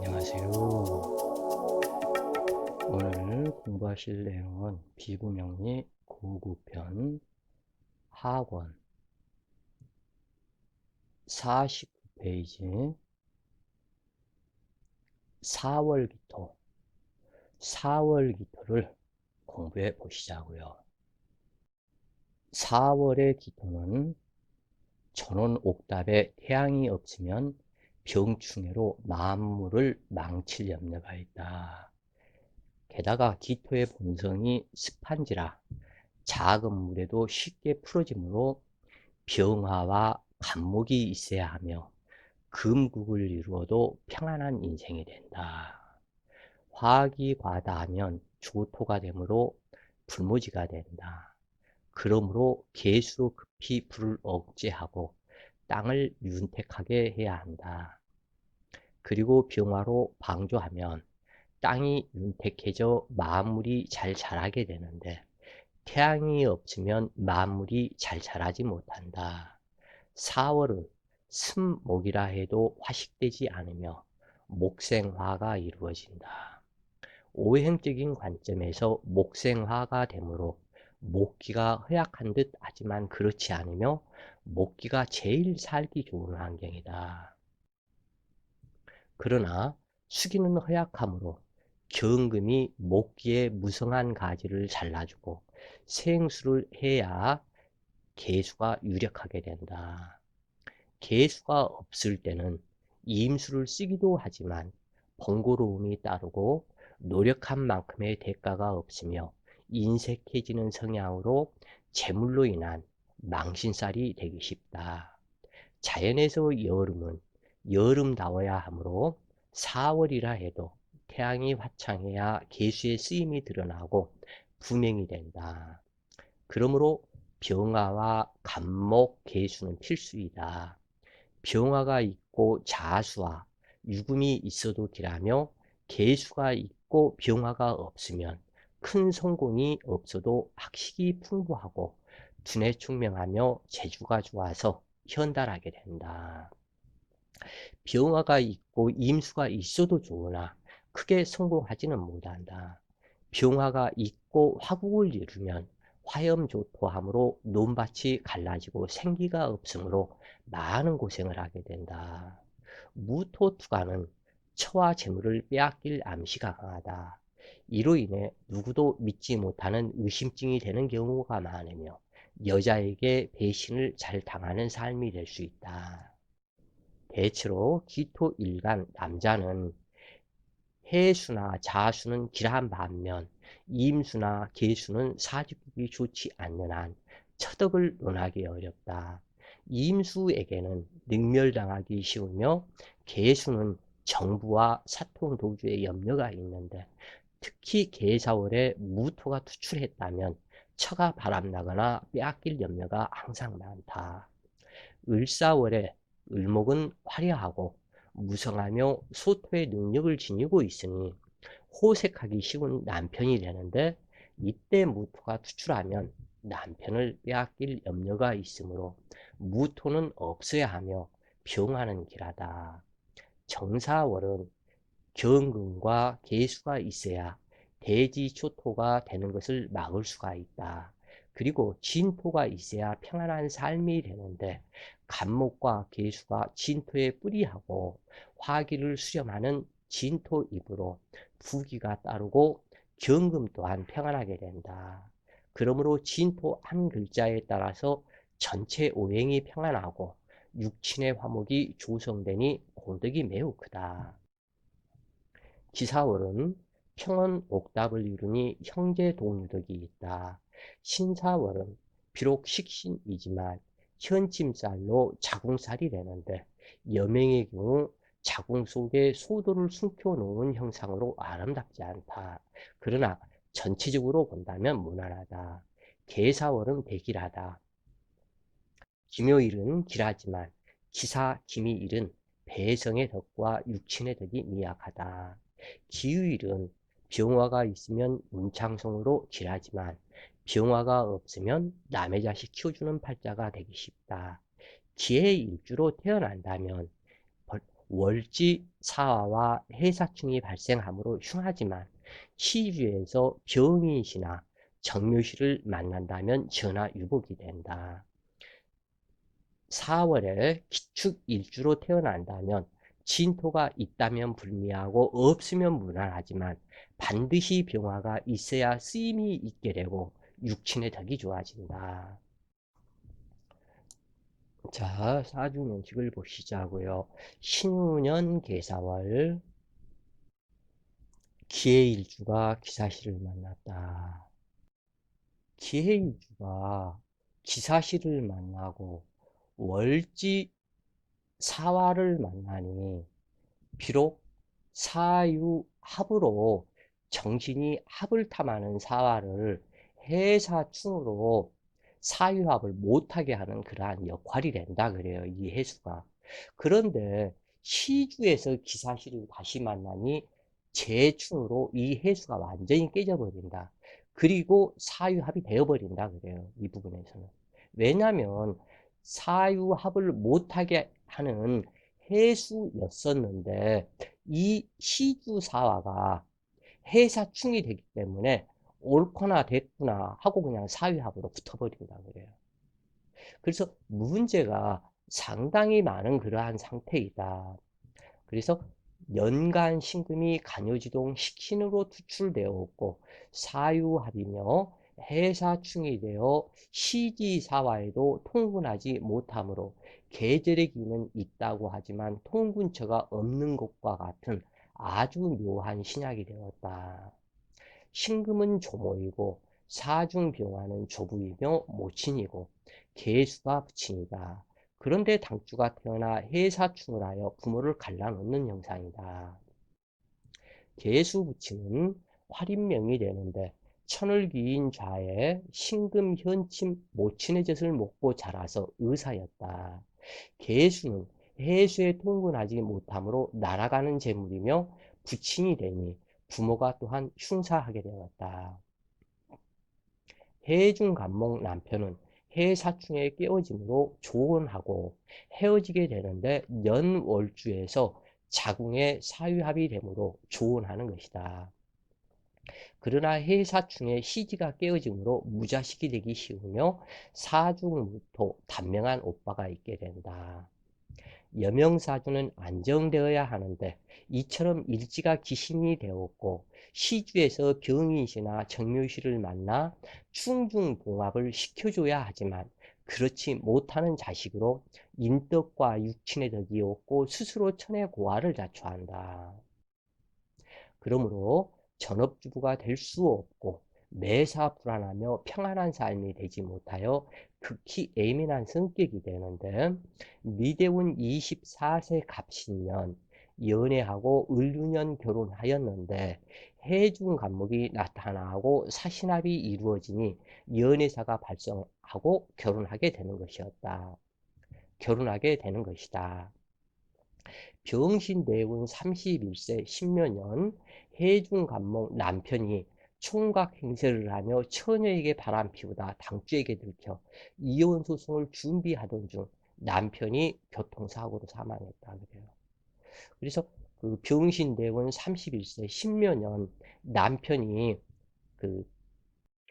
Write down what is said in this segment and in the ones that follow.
안녕하세요. 오늘 공부하실 내용은 비구명리 고구편 하권 49페이지 4월기토 4월기토를 공부해 보시자고요. 4월의 기토는 전원 옥답에 태양이 없으면 병충해로 만물을 망칠 염려가 있다. 게다가 기토의 본성이 습한지라 작은 물에도 쉽게 풀어지므로 병화와 간목이 있어야 하며 금국을 이루어도 평안한 인생이 된다. 화학이 과다하면 조토가 되므로 불모지가 된다. 그러므로 계수로 급히 불을 억제하고 땅을 윤택하게 해야 한다. 그리고 병화로 방조하면 땅이 윤택해져 만물이 잘 자라게 되는데 태양이 없으면 만물이 잘 자라지 못한다. 4월은 습목이라 해도 화식되지 않으며 목생화가 이루어진다. 오행적인 관점에서 목생화가 되므로 목기가 허약한 듯 하지만 그렇지 않으며 목기가 제일 살기 좋은 환경이다. 그러나 수기는 허약하므로 경금이 목기에 무성한 가지를 잘라주고 생수를 해야 개수가 유력하게 된다. 개수가 없을 때는 임수를 쓰기도 하지만 번거로움이 따르고 노력한 만큼의 대가가 없으며 인색해지는 성향으로 재물로 인한 망신살이 되기 쉽다. 자연에서 여름은 여름다워야 하므로 4월이라 해도 태양이 화창해야 개수의 쓰임이 드러나고 분명이 된다. 그러므로 병화와 간목, 개수는 필수이다. 병화가 있고 자수와 유금이 있어도 길하며 개수가 있고 병화가 없으면 큰 성공이 없어도 학식이 풍부하고 두뇌 총명하며 재주가 좋아서 현달하게 된다. 병화가 있고 임수가 있어도 좋으나 크게 성공하지는 못한다. 병화가 있고 화국을 이루면 화염조토함으로 논밭이 갈라지고 생기가 없으므로 많은 고생을 하게 된다. 무토투가는 처와 재물을 빼앗길 암시가 강하다. 이로 인해 누구도 믿지 못하는 의심증이 되는 경우가 많으며 여자에게 배신을 잘 당하는 삶이 될 수 있다. 대체로 기토일간 남자는 해수나 자수는 길한 반면 임수나 계수는 사주국이 좋지 않는 한 처덕을 논하기 어렵다. 임수에게는 능멸당하기 쉬우며 계수는 정부와 사통도주의 염려가 있는데 특히 계사월에 무토가 투출했다면 처가 바람나거나 빼앗길 염려가 항상 많다. 을사월에 을목은 화려하고 무성하며 소토의 능력을 지니고 있으니 호색하기 쉬운 남편이 되는데 이때 무토가 투출하면 남편을 빼앗길 염려가 있으므로 무토는 없어야 하며 병하는 길하다. 정사월은 경금과 계수가 있어야 대지초토가 되는 것을 막을 수가 있다. 그리고 진토가 있어야 평안한 삶이 되는데 간목과 계수가 진토에 뿌리하고 화기를 수렴하는 진토이므로 부기가 따르고 경금 또한 평안하게 된다. 그러므로 진토 한 글자에 따라서 전체 오행이 평안하고 육친의 화목이 조성되니 공덕이 매우 크다. 기사월은 평원 옥답을 이루니 형제 동유덕이 있다. 신사월은 비록 식신이지만 현침살로 자궁살이 되는데 여명의 경우 자궁 속에 소도를 숨겨놓은 형상으로 아름답지 않다. 그러나 전체적으로 본다면 무난하다. 계사월은 백일하다. 김요일은 길하지만 기사 김이일은 배성의 덕과 육친의 덕이 미약하다. 기유일은 병화가 있으면 문창성으로 길하지만 병화가 없으면 남의 자식 키워주는 팔자가 되기 쉽다. 기의 일주로 태어난다면 월지 사화와 해사충이 발생하므로 흉하지만 시주에서 병인시나 정묘시를 만난다면 전화유복이 된다. 4월에 기축일주로 태어난다면 진토가 있다면 불미하고 없으면 무난하지만 반드시 병화가 있어야 쓰임이 있게 되고 육친의 덕이 좋아진다. 자, 사주명식을 보시자고요. 신우년 계사월 기해일주가 기사시를 만났다. 기해일주가 기사시를 만나고 월지 사화를 만나니 비록 사유합으로 정신이 합을 탐하는 사화를 해사충으로 사유합을 못하게 하는 그러한 역할이 된다 그래요. 이 해수가. 그런데 시주에서 기사시를 다시 만나니 재충으로 이 해수가 완전히 깨져버린다. 그리고 사유합이 되어버린다 그래요. 이 부분에서는. 왜냐하면 사유합을 못하게 하는 해수였었는데 이 시주사화가 해사충이 되기 때문에 옳거나 됐구나 하고 그냥 사유합으로 붙어버린다 그래요. 그래서 문제가 상당히 많은 그러한 상태이다. 그래서 연간 신금이 간요지동 식신으로 투출되어 있고 사유합이며 해사충이 되어 시지사화에도 통분하지 못하므로 계절의 기는 있다고 하지만 통분처가 없는 것과 같은 아주 묘한 신약이 되었다. 신금은 조모이고 사중병화는 조부이며 모친이고 계수가 부친이다. 그런데 당주가 태어나 해사충을 하여 부모를 갈라놓는 형상이다. 계수부친은 활인명이 되는데 천을귀인 좌에 신금 현침 모친의 젖을 먹고 자라서 의사였다. 계수는 해수에 통근하지 못하므로 날아가는 재물이며 부친이 되니 부모가 또한 흉사하게 되었다. 해중간목 남편은 해사충에 깨어짐으로 조언하고 헤어지게 되는데 연월주에서 자궁의 사유합이 되므로 조언하는 것이다. 그러나 해사충의 시지가 깨어짐으로 무자식이 되기 쉬우며 사중무토 단명한 오빠가 있게 된다. 여명사주는 안정되어야 하는데 이처럼 일지가 기신이 되었고 시주에서 병인시나 정묘시를 만나 충중봉합을 시켜줘야 하지만 그렇지 못하는 자식으로 인덕과 육친의 덕이 없고 스스로 천의 고화를 자초한다. 그러므로 전업주부가 될 수 없고 매사 불안하며 평안한 삶이 되지 못하여 극히 예민한 성격이 되는데 미대운 24세 갑신년 연애하고 을류년 결혼하였는데 해중 간목이 나타나고 사신합이 이루어지니 연애사가 발생하고 결혼하게 되는 것이었다. 결혼하게 되는 것이다. 병신대운 31세 신묘년 해중간목 남편이 총각 행세를 하며 처녀에게 바람 피우다 당주에게 들켜 이혼 소송을 준비하던 중 남편이 교통사고로 사망했다 그래요. 그래서 그 병신대운 31세 신묘년 남편이 그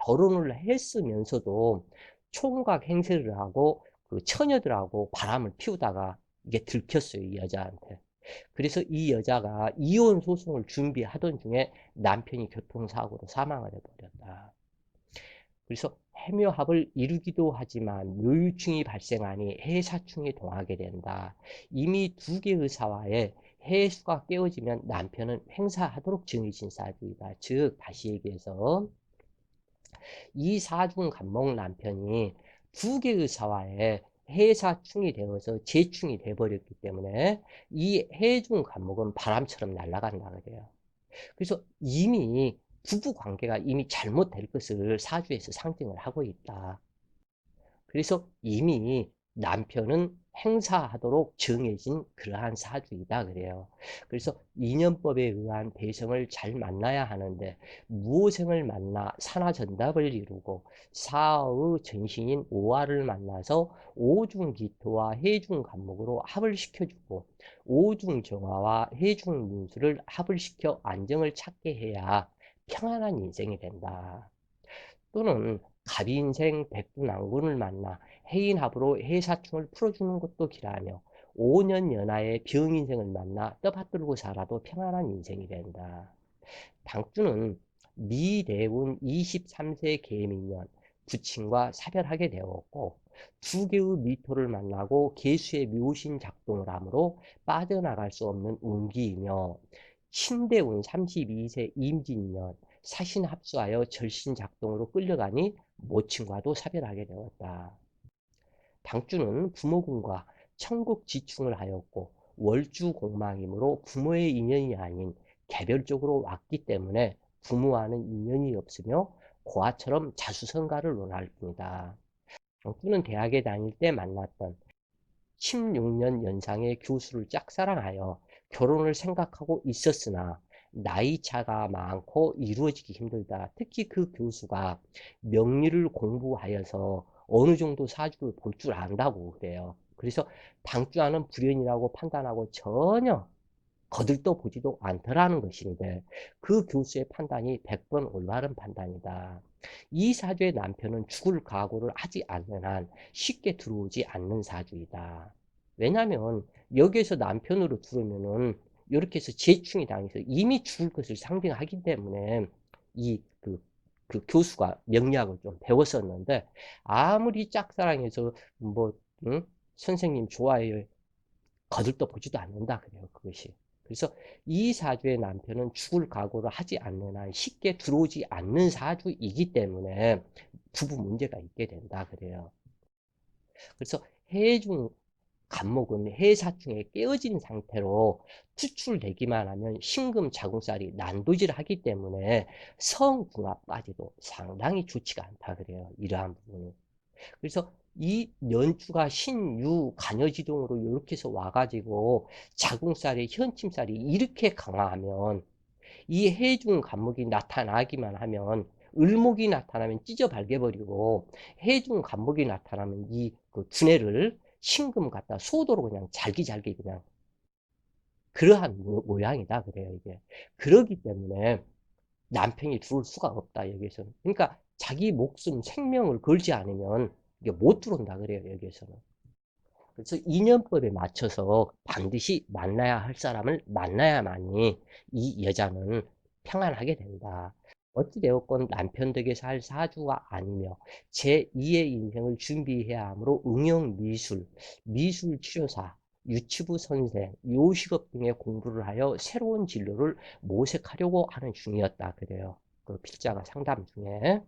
결혼을 했으면서도 총각 행세를 하고 그 처녀들하고 바람을 피우다가 이게 들켰어요, 이 여자한테. 그래서 이 여자가 이혼 소송을 준비하던 중에 남편이 교통사고로 사망을 해버렸다. 그래서 해묘합을 이루기도 하지만 묘유충이 발생하니 해사충이 동하게 된다. 이미 두 개의 사화에 해수가 깨어지면 남편은 횡사하도록 정해진 사주이다. 즉 다시 얘기해서 이 사중 간목 남편이 두 개의 사화에 해사충이 되어서 재충이 돼버렸기 때문에 이 해중 간목은 바람처럼 날아간다 그래요. 그래서 이미 부부 관계가 이미 잘못될 것을 사주에서 상징을 하고 있다. 그래서 이미 남편은 행사하도록 정해진 그러한 사주이다 그래요. 그래서 인연법에 의한 배성을 잘 만나야 하는데 무오생을 만나 산화전답을 이루고 사의 전신인 오화를 만나서 오중기토와 해중간목으로 합을 시켜주고 오중정화와 해중문수를 합을 시켜 안정을 찾게 해야 평안한 인생이 된다. 또는 갑인생 백두난군을 만나 해인합으로 해사충을 풀어주는 것도 길하며 5년 연하의 병인생을 만나 떠받들고 살아도 평안한 인생이 된다. 당주는 미대운 23세 계민년 부친과 사별하게 되었고 두 개의 미토를 만나고 계수의 묘신 작동을 하므로 빠져나갈 수 없는 운기이며 신대운 32세 임진년 사신 합수하여 절신 작동으로 끌려가니 모친과도 사별하게 되었다. 당주는 부모군과 천국 지충을 하였고 월주 공망이므로 부모의 인연이 아닌 개별적으로 왔기 때문에 부모와는 인연이 없으며 고아처럼 자수성가를 논할 뿐이다. 당주는 대학에 다닐 때 만났던 16년 연상의 교수를 짝사랑하여 결혼을 생각하고 있었으나 나이 차가 많고 이루어지기 힘들다. 특히 그 교수가 명리를 공부하여서 어느 정도 사주를 볼 줄 안다고 그래요. 그래서 당주하는 불연이라고 판단하고 전혀 거들떠 보지도 않더라는 것인데 그 교수의 판단이 100번 올바른 판단이다. 이 사주의 남편은 죽을 각오를 하지 않는 한 쉽게 들어오지 않는 사주이다. 왜냐하면 여기에서 남편으로 들어오면은 이렇게 해서 재충이 당해서 이미 죽을 것을 상징하기 때문에 그 교수가 명리학을 좀 배웠었는데 아무리 짝사랑해서 뭐 응? 선생님 좋아해요 거들떠 보지도 않는다 그래요 그것이. 그래서 이 사주의 남편은 죽을 각오를 하지 않는 한 쉽게 들어오지 않는 사주이기 때문에 부부 문제가 있게 된다 그래요. 그래서 해중 간목은 해사충에 깨어진 상태로 추출되기만 하면 신금 자궁살이 난도질하기 때문에 성궁합까지도 상당히 좋지가 않다 그래요. 이러한 부분이. 그래서 이 연주가 신유 간여지동으로 이렇게 해서 와가지고 자궁살이 현침살이 이렇게 강화하면 이 해중 간목이 나타나기만 하면 을목이 나타나면 찢어 발겨버리고 해중 간목이 나타나면 이그 두뇌를 신금 갖다 소도로 그냥 잘기잘기 그냥 그러한 모양이다 그래요 이게. 그러기 때문에 남편이 들어올 수가 없다 여기서는. 그러니까 자기 목숨 생명을 걸지 않으면 이게 못 들어온다 그래요 여기서는. 그래서 인연법에 맞춰서 반드시 만나야 할 사람을 만나야만이 이 여자는 평안하게 된다. 어찌되었건 남편 덕에서 할 사주가 아니며 제2의 인생을 준비해야 하므로 응용미술, 미술치료사, 유치부 선생, 요식업 등의 공부를 하여 새로운 진로를 모색하려고 하는 중이었다. 그래요. 그 필자가 상담 중에.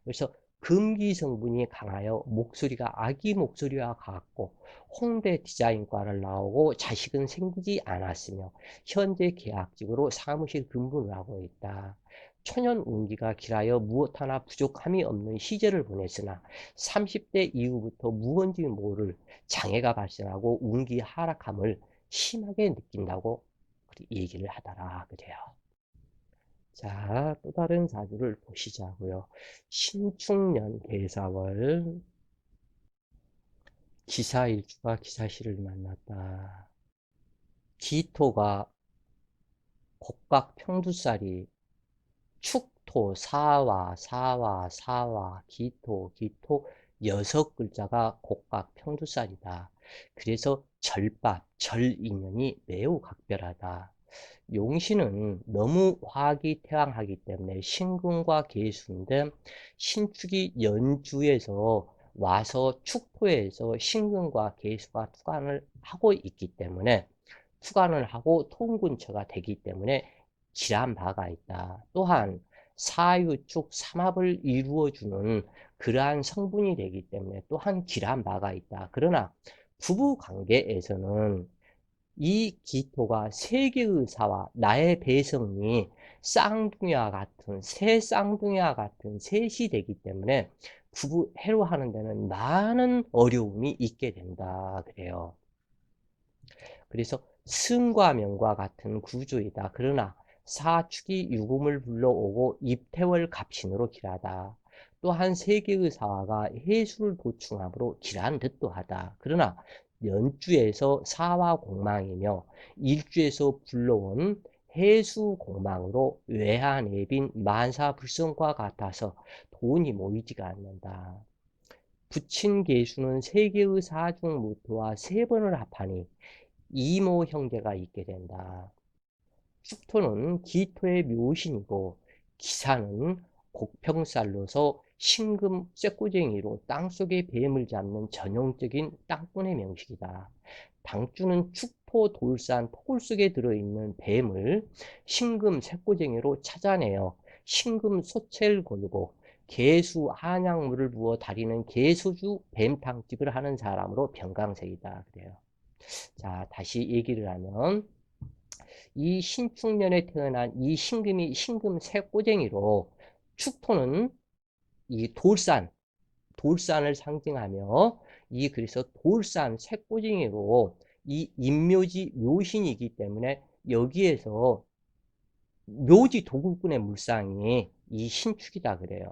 그래서 금기 성분이 강하여 목소리가 아기 목소리와 같고 홍대 디자인과를 나오고 자식은 생기지 않았으며 현재 계약직으로 사무실 근무를 하고 있다. 초년 운기가 길하여 무엇 하나 부족함이 없는 시절을 보냈으나 30대 이후부터 무언지 모를 장애가 발생하고 운기 하락함을 심하게 느낀다고 얘기를 하더라 그래요. 자, 또 다른 사주를 보시자고요. 신축년 계사월 기사일주가 기사시를 만났다. 기토가 곡각 평두살이 축토 사와 기토 여섯 글자가 곡각 평두살이다. 그래서 절밥 절인연이 매우 각별하다. 용신은 너무 화기 태왕하기 때문에 신금과 계수인데 신축이 연주에서 와서 축토에서 신금과 계수가 투관을 하고 있기 때문에 투관을 하고 통근처가 되기 때문에 길한 바가 있다. 또한 사유축 삼합을 이루어주는 그러한 성분이 되기 때문에 또한 길한 바가 있다. 그러나 부부 관계에서는 이 기토가 세계의 사와 나의 배성이 쌍둥이와 같은 새 쌍둥이와 같은 셋이 되기 때문에 부부 해로하는 데는 많은 어려움이 있게 된다 그래요. 그래서 승과 명과 같은 구조이다. 그러나 사축이 유금을 불러오고 입태월 갑신으로 길하다. 또한 세계의 사화가 해수를 보충함으로 길한 듯도 하다. 그러나 연주에서 사화 공망이며 일주에서 불러온 해수 공망으로 외하내빈 만사불성과 같아서 돈이 모이지가 않는다. 부친 계수는 세 개의 사중 무토와 세 번을 합하니 이모 형제가 있게 된다. 축토는 기토의 묘신이고 기사는 곡평살로서 신금 쇠꼬쟁이로 땅속의 뱀을 잡는 전형적인 땅꾼의 명식이다. 당주는 축토 돌산 토굴 속에 들어있는 뱀을 신금 쇠꼬쟁이로 찾아내어 신금 소체를 걸고 개수 한약물을 부어 다리는 개수주 뱀탕집을 하는 사람으로 병강색이다. 그래요. 자, 다시 얘기를 하면 이 신축년에 태어난 이 신금이 신금 새꼬쟁이로 축토는 이 돌산을 상징하며 이 그래서 돌산 새꼬쟁이로 이 인묘지 묘신이기 때문에 여기에서 묘지 도굴꾼의 물상이 이 신축이다 그래요.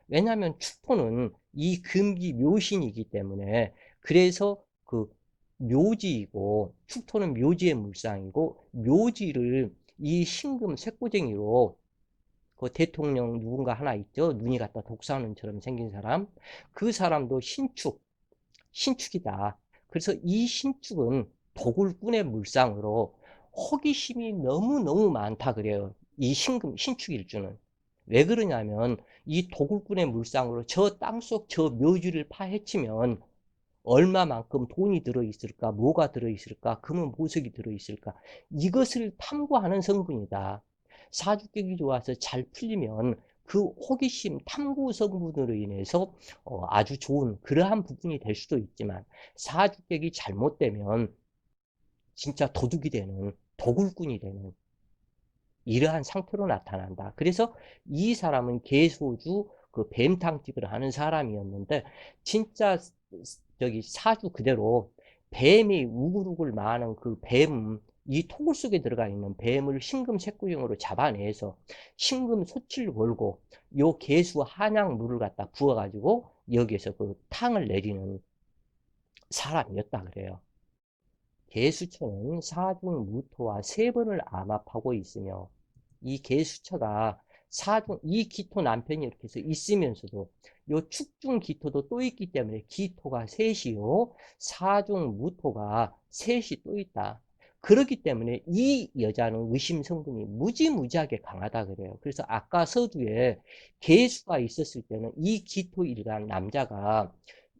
왜냐하면 축토는 이 금기 묘신이기 때문에 그래서 그 묘지이고 축토는 묘지의 물상이고 묘지를 이 신금 쇠꼬쟁이로 그 대통령 누군가 하나 있죠. 눈이 갖다 독사원처럼 생긴 사람. 그 사람도 신축이다. 그래서 이 신축은 도굴꾼의 물상으로 호기심이 너무너무 많다 그래요. 이 신축일주는. 왜 그러냐면 이 도굴꾼의 물상으로 저 땅속 저 묘지를 파헤치면 얼마만큼 돈이 들어있을까, 뭐가 들어있을까, 금은 보석이 들어있을까, 이것을 탐구하는 성분이다. 사주격이 좋아서 잘 풀리면 그 호기심, 탐구 성분으로 인해서 아주 좋은 그러한 부분이 될 수도 있지만 사주격이 잘못되면 진짜 도둑이 되는, 도굴꾼이 되는 이러한 상태로 나타난다. 그래서 이 사람은 개소주 그 뱀탕집을 하는 사람이었는데 진짜 저기 사주 그대로 뱀이 우글우글 마는 그 뱀, 이 토굴 속에 들어가 있는 뱀을 신금 색구형으로 잡아내서 신금 소치를 걸고 요 개수 한약물을 갖다 부어가지고 여기에서 그 탕을 내리는 사람이었다 그래요. 개수처는 사중 무토와 세 번을 암합하고 있으며 이 개수처가 사중 이 기토 남편이 이렇게 해서 있으면서도 요 축중 기토도 또 있기 때문에 기토가 셋이요 사중 무토가 셋이 또 있다. 그렇기 때문에 이 여자는 의심 성분이 무지무지하게 강하다 그래요. 그래서 아까 서두에 개수가 있었을 때는 이 기토 일간 남자가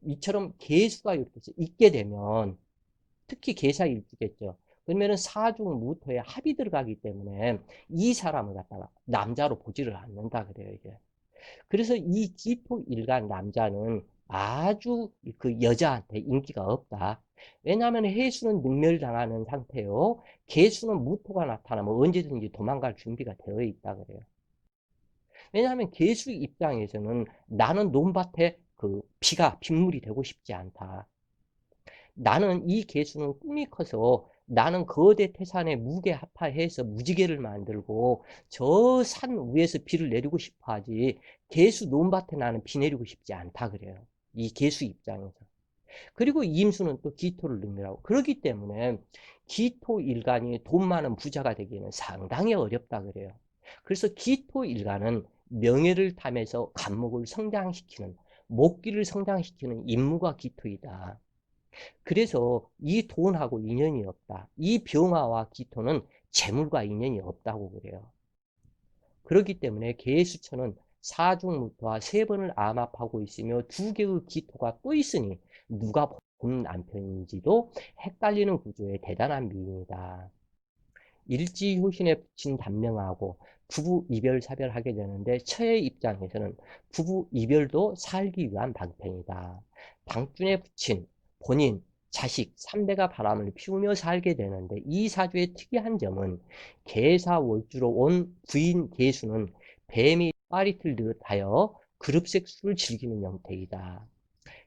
이처럼 개수가 이렇게 있게 되면 특히 계사일주겠죠. 그러면은 사중 무토에 합이 들어가기 때문에 이 사람을 갖다가 남자로 보지를 않는다 그래요, 이게. 그래서 이 기토 일간 남자는 아주 그 여자한테 인기가 없다. 왜냐하면 해수는 능멸당하는 상태요. 개수는 무토가 나타나면 언제든지 도망갈 준비가 되어 있다 그래요. 왜냐하면 개수 입장에서는 나는 논밭에 그 빗물이 되고 싶지 않다. 나는 이 개수는 꿈이 커서 나는 거대 태산에 무게 합하해서 무지개를 만들고 저 산 위에서 비를 내리고 싶어 하지 개수 논밭에 나는 비 내리고 싶지 않다 그래요. 이 개수 입장에서. 그리고 임수는 또 기토를 능멸하고 그렇기 때문에 기토 일간이 돈 많은 부자가 되기는 상당히 어렵다 그래요. 그래서 기토 일간은 명예를 탐해서 간목을 성장시키는 목기를 성장시키는 임무가 기토이다. 그래서 이 돈하고 인연이 없다. 이 병화와 기토는 재물과 인연이 없다고 그래요. 그렇기 때문에 개수처는 사중무토와 세 번을 암합하고 있으며 두 개의 기토가 또 있으니 누가 본 남편인지도 헷갈리는 구조의 대단한 미인이다. 일지효신에 붙인 단명하고 부부 이별 사별하게 되는데 처의 입장에서는 부부 이별도 살기 위한 방편이다. 당준에 붙인 본인, 자식, 3대가 바람을 피우며 살게 되는데 이 사주의 특이한 점은 개사월주로 온 부인 개수는 뱀이 파리틀 듯하여 그룹 섹스를 즐기는 형태이다.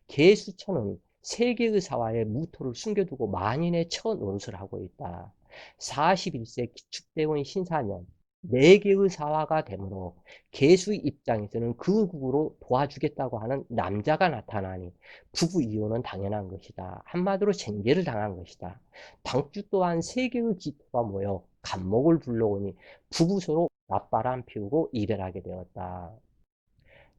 개수천은 세 개의 사화에 무토를 숨겨두고 만인의 처노릇을 하고 있다. 41세 기축대원 신사년 4개의 사화가 되므로 개수의 입장에서는 그 국으로 도와주겠다고 하는 남자가 나타나니 부부 이혼은 당연한 것이다. 한마디로 쟁계를 당한 것이다. 당주 또한 3개의 기토가 모여 간목을 불러오니 부부 서로 맞바람 피우고 이별하게 되었다.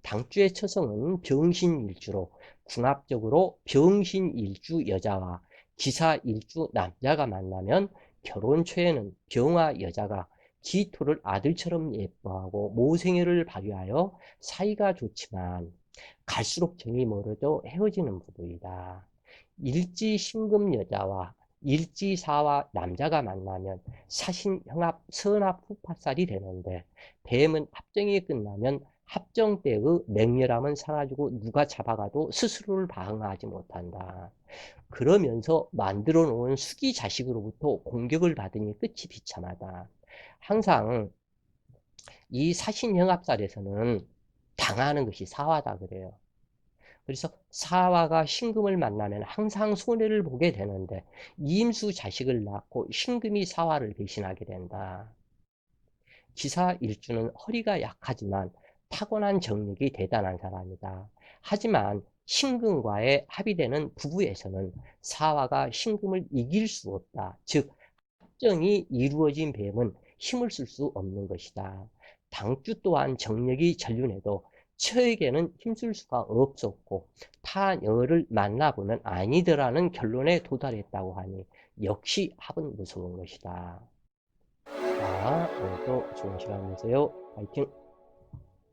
당주의 처성은 병신일주로 궁합적으로 병신일주 여자와 기사일주 남자가 만나면 결혼 초에는 병화 여자가 기토를 아들처럼 예뻐하고 모생애를 발휘하여 사이가 좋지만 갈수록 정이 멀어져 헤어지는 부부이다. 일지신금 여자와 일지사와 남자가 만나면 사신형합 선합후파살이 되는데 뱀은 합정이 끝나면 합정 때의 맹렬함은 사라지고 누가 잡아가도 스스로를 방어하지 못한다. 그러면서 만들어 놓은 수기 자식으로부터 공격을 받으니 끝이 비참하다. 항상 이 사신형합살에서는 당하는 것이 사화다 그래요. 그래서 사화가 신금을 만나면 항상 손해를 보게 되는데 이임수 자식을 낳고 신금이 사화를 대신하게 된다. 기사일주는 허리가 약하지만 타고난 정력이 대단한 사람이다. 하지만 신금과의 합의되는 부부에서는 사화가 신금을 이길 수 없다. 즉 합정이 이루어진 뱀은 힘을 쓸 수 없는 것이다. 당주 또한 정력이 전륜해도 처에게는 힘쓸 수가 없었고 타녀를 만나보면 아니더라는 결론에 도달했다고 하니 역시 합은 무서운 것이다. 자, 오늘도 좋은 시간 되세요. 파이팅!